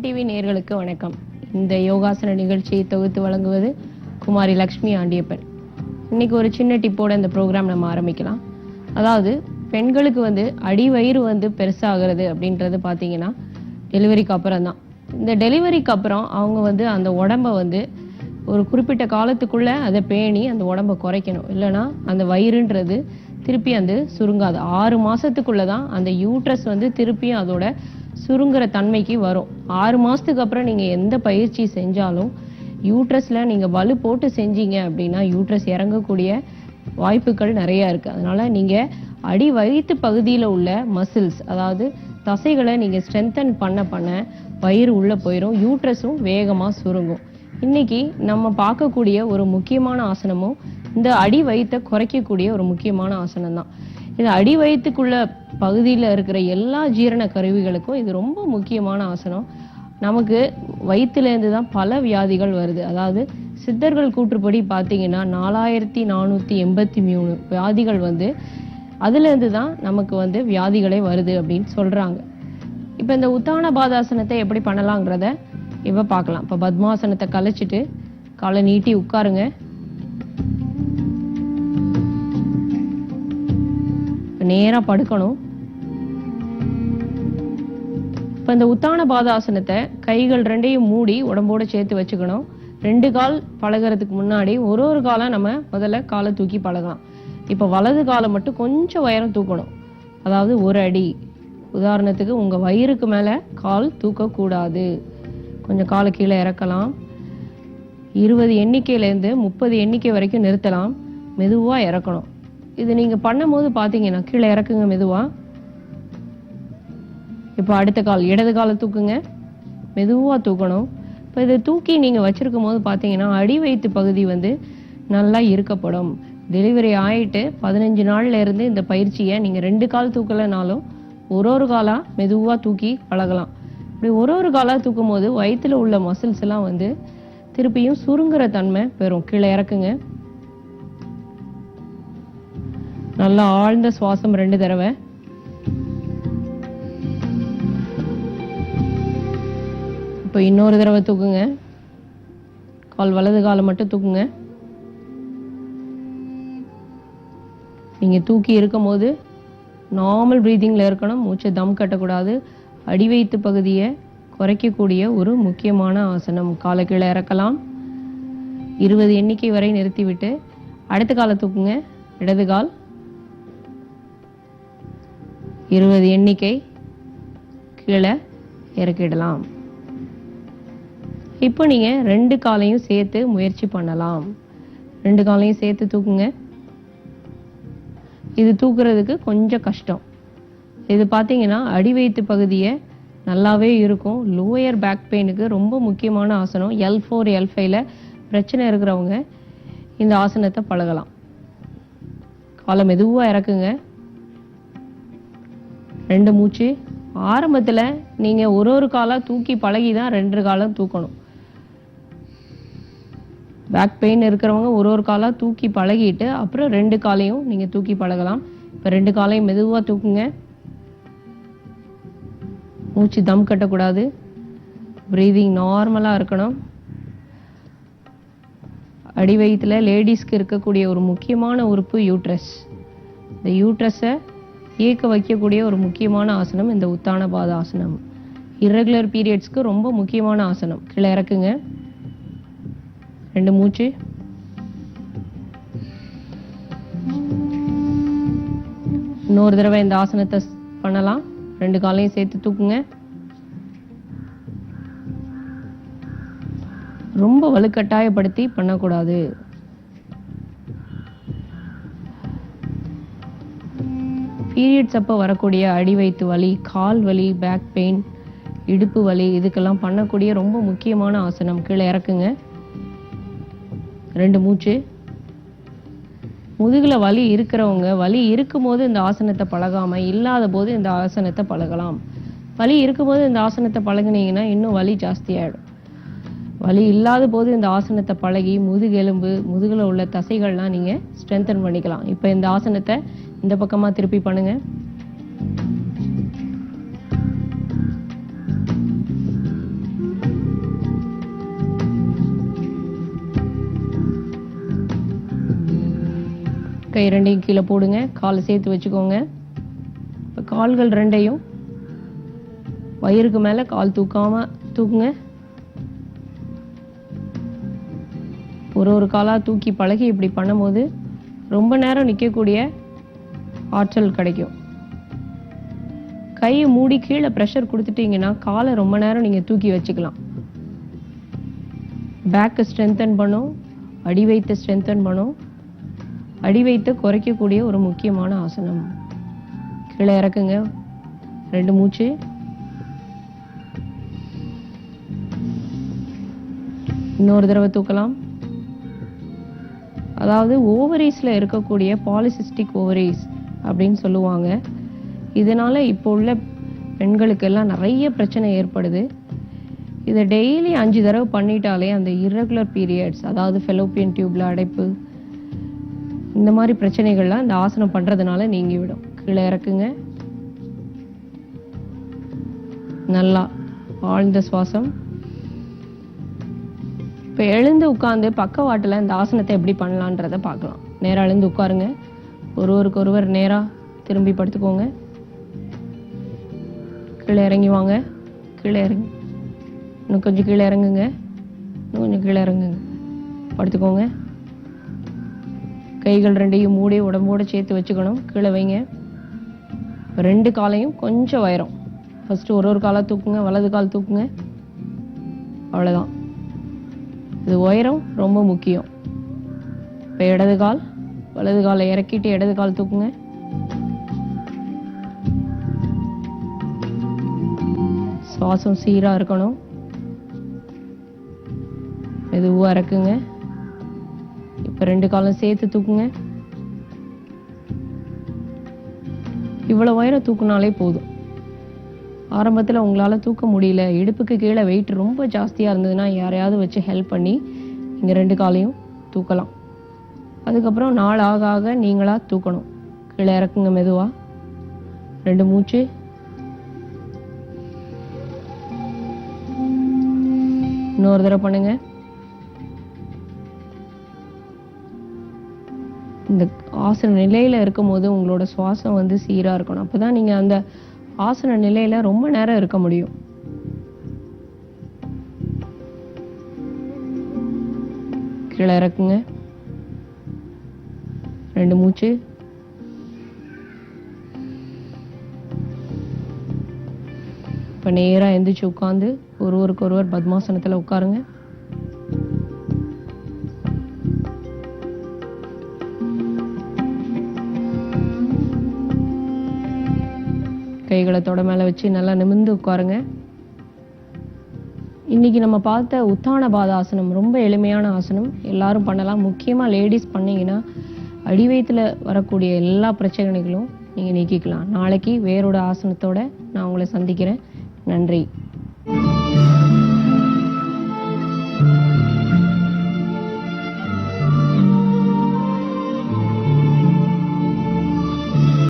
Vikatan TV நேயர்களுக்கு வணக்கம். இந்த யோகாசன நிகழ்ச்சியை தொகுத்து வழங்குவது குமாரி லக்ஷ்மி ஆண்டியப்பன். இன்னைக்கு ஒரு சின்ன டிப்போட இந்த ப்ரோக்ராம் நம்ம ஆரம்பிக்கலாம். அதாவது பெண்களுக்கு அடி வயிறு பெருசாகிறது அப்படின்றது பார்த்தீங்கன்னா டெலிவரிக்கு அப்புறம் தான். இந்த டெலிவரிக்கு அப்புறம் அவங்க அந்த உடம்ப ஒரு குறிப்பிட்ட காலத்துக்குள்ள அதை பேணி அந்த உடம்ப குறைக்கணும். இல்லைன்னா அந்த வயிறுன்றது திருப்பி சுருங்காது. 6 மாசத்துக்குள்ள தான் அந்த யூட்ரஸ் திருப்பியும் அதோட சுருங்குற தன்மைக்கு வரும். 6 மாசத்துக்கு அப்புறம் நீங்க எந்த பயிற்சி செஞ்சாலும் யூட்ரஸ்ல நீங்க வலு போட்டு செஞ்சீங்க அப்படின்னா யூட்ரஸ் இறங்கக்கூடிய வாய்ப்புகள் நிறைய இருக்கு. அதனால நீங்க அடி வயிற்று பகுதியில உள்ள மசில்ஸ், அதாவது தசைகளை நீங்க ஸ்ட்ரென்தன் பண்ண வயிறு உள்ள போயிடும், யூட்ரஸும் வேகமா சுருங்கும். இன்னைக்கு நம்ம பார்க்கக்கூடிய ஒரு முக்கியமான ஆசனமும் இந்த அடி வயிற்றை குறைக்கக்கூடிய ஒரு முக்கியமான ஆசனம் தான். இது அடி வயிற்றுக்குள்ள பகுதியில் இருக்கிற எல்லா ஜீரண கருவிகளுக்கும் இது ரொம்ப முக்கியமான ஆசனம். நமக்கு வயிற்றுலேருந்து தான் பல வியாதிகள் வருது. அதாவது சித்தர்கள் கூற்றுப்படி பார்த்தீங்கன்னா 4483 வியாதிகள் அதுலேருந்து தான் நமக்கு வியாதிகளே வருது அப்படின்னு சொல்றாங்க. இப்போ இந்த உத்தான பாதாசனத்தை எப்படி பண்ணலாங்கிறத இப்போ பார்க்கலாம். இப்போ பத்மாசனத்தை கலைச்சிட்டு காலை நீட்டி உட்காருங்க. நேராக படுக்கணும். இப்போ இந்த உத்தான பாதாசனத்தை கைகள் ரெண்டையும் மூடி உடம்போட சேர்த்து வச்சுக்கணும். 2 கால் பழகிறதுக்கு முன்னாடி ஒரு காலம் நம்ம முதல்ல காலை தூக்கி பழகலாம். இப்போ வலது காலை மட்டும் கொஞ்சம் உயரம் தூக்கணும். அதாவது 1 அடி. உதாரணத்துக்கு உங்க வயிறுக்கு மேல கால் தூக்கக்கூடாது. கொஞ்சம் காலை கீழே இறக்கலாம். 20 எண்ணிக்கையிலேருந்து 30 எண்ணிக்கை வரைக்கும் நிறுத்தலாம். மெதுவா இறக்கணும். இது நீங்க பண்ணும்போது பாத்தீங்கன்னா கீழே இறக்குங்க மெதுவா. இப்போ அடுத்த கால் இடது காலை தூக்குங்க. மெதுவா தூக்கணும். இப்போ இதை தூக்கி நீங்க வச்சிருக்கும் போது பாத்தீங்கன்னா அடி வயிற்று பகுதி நல்லா இருக்கப்படும். டெலிவரி ஆயிட்டு 15 நாள்ல இருந்து இந்த பயிற்சியை நீங்க 2 கால் தூக்கலனாலும் ஒரு காலா மெதுவா தூக்கி பழகலாம். இப்படி ஒரு காலா தூக்கும் போது வயிற்றுல உள்ள மசில்ஸ் எல்லாம் திருப்பியும் சுருங்குற தன்மை பெறும். கீழே இறக்குங்க. நல்லா ஆழ்ந்த சுவாசம் 2 தடவை. இப்போ இன்னொரு தடவை தூக்குங்க. கால் வலது காலை மட்டும் தூக்குங்க. நீங்க தூக்கி இருக்கும் போது நார்மல் பிரீதிங்ல இருக்கணும். மூச்சை தம் கட்டக்கூடாது. அடி வயிற்று பகுதியை குறைக்கக்கூடிய ஒரு முக்கியமான ஆசனம். காலை கீழே இறக்கலாம். 20 எண்ணிக்கை வரை நிறுத்திவிட்டு அடுத்த காலை தூக்குங்க. இடது கால் 20 எண்ணிக்கை கீழே இறக்கிடலாம். இப்போ நீங்க 2 காலையும் சேர்த்து முயற்சி பண்ணலாம். 2 காலையும் சேர்த்து தூக்குங்க. இது தூக்குறதுக்கு கொஞ்சம் கஷ்டம். இது பார்த்தீங்கன்னா அடி வயிற்று பகுதியை நல்லாவே இருக்கும். லோயர் பேக் பெயினுக்கு ரொம்ப முக்கியமான ஆசனம். L4 L5ல பிரச்சனை இருக்கிறவங்க இந்த ஆசனத்தை பழகலாம். காலை மெதுவா இறக்குங்க. 2 மூச்சு. ஆரம்பத்துல நீங்க ஒரு காலா தூக்கி பழகி தான் 2 காலம் தூக்கணும். பேக் பெயின் இருக்கிறவங்க ஒரு காலா தூக்கி பழகிட்டு அப்புறம் 2 காலையும் நீங்க தூக்கி பழகலாம். இப்போ 2 காலையும் மெதுவா தூக்குங்க. மூச்சு தம் கட்டக்கூடாது. பிரீதிங் நார்மலா இருக்கணும். அடி வயிற்றுல லேடிஸ்க்கு இருக்கக்கூடிய ஒரு முக்கியமான உறுப்பு யூட்ரஸ். இந்த யூட்ரஸை இயக்க வைக்கக்கூடிய ஒரு முக்கியமான ஆசனம் இந்த உத்தான பாதாசனம். இர்ரெகுலர் பீரியட்ஸ்க்கு ரொம்ப முக்கியமான ஆசனம். கீழே இறக்குங்க. 2 மூச்சு. இன்னொரு தடவை இந்த ஆசனத்தை பண்ணலாம். 2 காலையும் சேர்த்து தூக்குங்க. ரொம்ப வலுக்கட்டாயப்படுத்தி பண்ணக்கூடாது. பீரியட்ஸ் அப்போ வரக்கூடிய அடி வயிற்று வலி, கால் வலி, பேக் பெயின், இடுப்பு வலி, இதுக்கெல்லாம் பண்ணக்கூடிய ரொம்ப முக்கியமான ஆசனம். கீழே இறக்குங்க. 2 மூச்சு. முதுகுல வலி இருக்கிறவங்க வலி இருக்கும்போது இந்த ஆசனத்தை பழகாம இல்லாத போது இந்த ஆசனத்தை பழகலாம். வலி இருக்கும்போது இந்த ஆசனத்தை பழகினீங்கன்னா இன்னும் வலி ஜாஸ்தியாயிடும். வலி இல்லாத போது இந்த ஆசனத்தை பழகி முதுகெலும்பு, முதுகுல உள்ள தசைகள்லாம் நீங்க ஸ்ட்ரென்தன் பண்ணிக்கலாம். இப்போ இந்த ஆசனத்தை இந்த பக்கமா திருப்பி பண்ணுங்க. கை ரெண்டையும் கீழே போடுங்க, காலை சேர்த்து வச்சுக்கோங்க. இப்போ கால்கள் ரெண்டையும் வயிறுக்கு மேலே கால் தூக்காம தூக்குங்க. ஒரு காலாக தூக்கி பழகி இப்படி பண்ணும்போது ரொம்ப நேரம் நிற்கக்கூடிய ஆற்றல் கிடைக்கும். கையை மூடி கீழே ப்ரெஷர் கொடுத்துட்டீங்கன்னா காலை ரொம்ப நேரம் நீங்கள் தூக்கி வச்சுக்கலாம். பேக்கை ஸ்ட்ரென்தன் பண்ணும், அடி வைத்த ஸ்ட்ரென்தன் பண்ணும். அடி வைத்த குறைக்கக்கூடிய ஒரு முக்கியமான ஆசனம். கீழே இறக்குங்க, 2 மூச்சு. இன்னொரு தடவை தூக்கலாம். அதாவது ஓவரீஸில் இருக்கக்கூடிய பாலிசிஸ்டிக் ஓவரீஸ் அப்படின்னு சொல்லுவாங்க. இதனால இப்போ உள்ள பெண்களுக்கெல்லாம் நிறைய பிரச்சனை ஏற்படுது. இதை டெய்லி 5 தடவை பண்ணிட்டாலே அந்த இர்ரெகுலர் பீரியட்ஸ், அதாவது ஃபெலோப்பியன் டியூப்ல அடைப்பு, இந்த மாதிரி பிரச்சனைகள்லாம் இந்த ஆசனம் பண்றதுனால நீங்கிவிடும். கீழே இறக்குங்க. நல்லா ஆழ்ந்த சுவாசம். இப்போ எழுந்து உட்காந்து பக்கவாட்டில் இந்த ஆசனத்தை எப்படி பண்ணலான்றதை பார்க்கலாம். நேராக எழுந்து உட்காருங்க. ஒருவருக்கொருவர் நேராக திரும்பி படுத்துக்கோங்க. கீழே இறங்கி வாங்க. கீழே இறங்கி இன்னும் கொஞ்சம் கீழே இறங்குங்க. இன்னும் கொஞ்சம் கீழே இறங்குங்க. படுத்துக்கோங்க. கைகள் ரெண்டையும் மூடி உடம்போடு சேர்த்து வச்சுக்கணும். கீழே வைங்க. 2 காலையும் கொஞ்சம் உயரம். ஃபர்ஸ்ட் ஒரு காலாக தூக்குங்க. வலது கால் தூக்குங்க. அவ்வளோதான். இது உயரம் ரொம்ப முக்கியம். இப்போ இடது கால், வலது காலை இறக்கிட்டு இடது கால் தூக்குங்க. சுவாசம் சீராக இருக்கணும். மெதுவாக இறக்குங்க. இப்போ 2 காலம் சேர்த்து தூக்குங்க. இவ்வளோ உயரம் தூக்குனாலே போதும். ஆரம்பத்தில் உங்களால் தூக்க முடியல, இடுப்புக்கு கீழே வெயிட் ரொம்ப ஜாஸ்தியாக இருந்ததுன்னா யாரையாவது வச்சு ஹெல்ப் பண்ணி இங்கே 2 காலையும் தூக்கலாம். அதுக்கப்புறம் நாள் ஆக ஆக நீங்களாக தூக்கணும். கீழே இறக்குங்க மெதுவாக. 2 மூச்சு. இன்னொரு தடவை பண்ணுங்க. இந்த ஆசன நிலையில இருக்கும்போது உங்களோட சுவாசம் வந்து சீராக இருக்கணும். அப்போதான் நீங்கள் அந்த ஆசன நிலையில ரொம்ப நேரம் இருக்க முடியும். கீழே இறக்குங்க. 2 மூச்சு. இப்போ நேராக எந்திரிச்சு உட்காந்து ஒருவருக்கொருவர் பத்மாசனத்தில் உட்காருங்க. கைகளை தொட மேலே வச்சு நல்லா நிமிர்ந்து உட்காருங்க. இன்னைக்கு நம்ம பார்த்த உத்தான பாதாசனம் ரொம்ப எளிமையான ஆசனம். எல்லாரும் பண்ணலாம். முக்கியமாக லேடிஸ் பண்ணீங்கன்னா அடிவயத்தில் வரக்கூடிய எல்லா பிரச்சனைகளும் நீங்கள் நீக்கிக்கலாம். நாளைக்கு வேறோட ஆசனத்தோட நான் உங்களை சந்திக்கிறேன். நன்றி.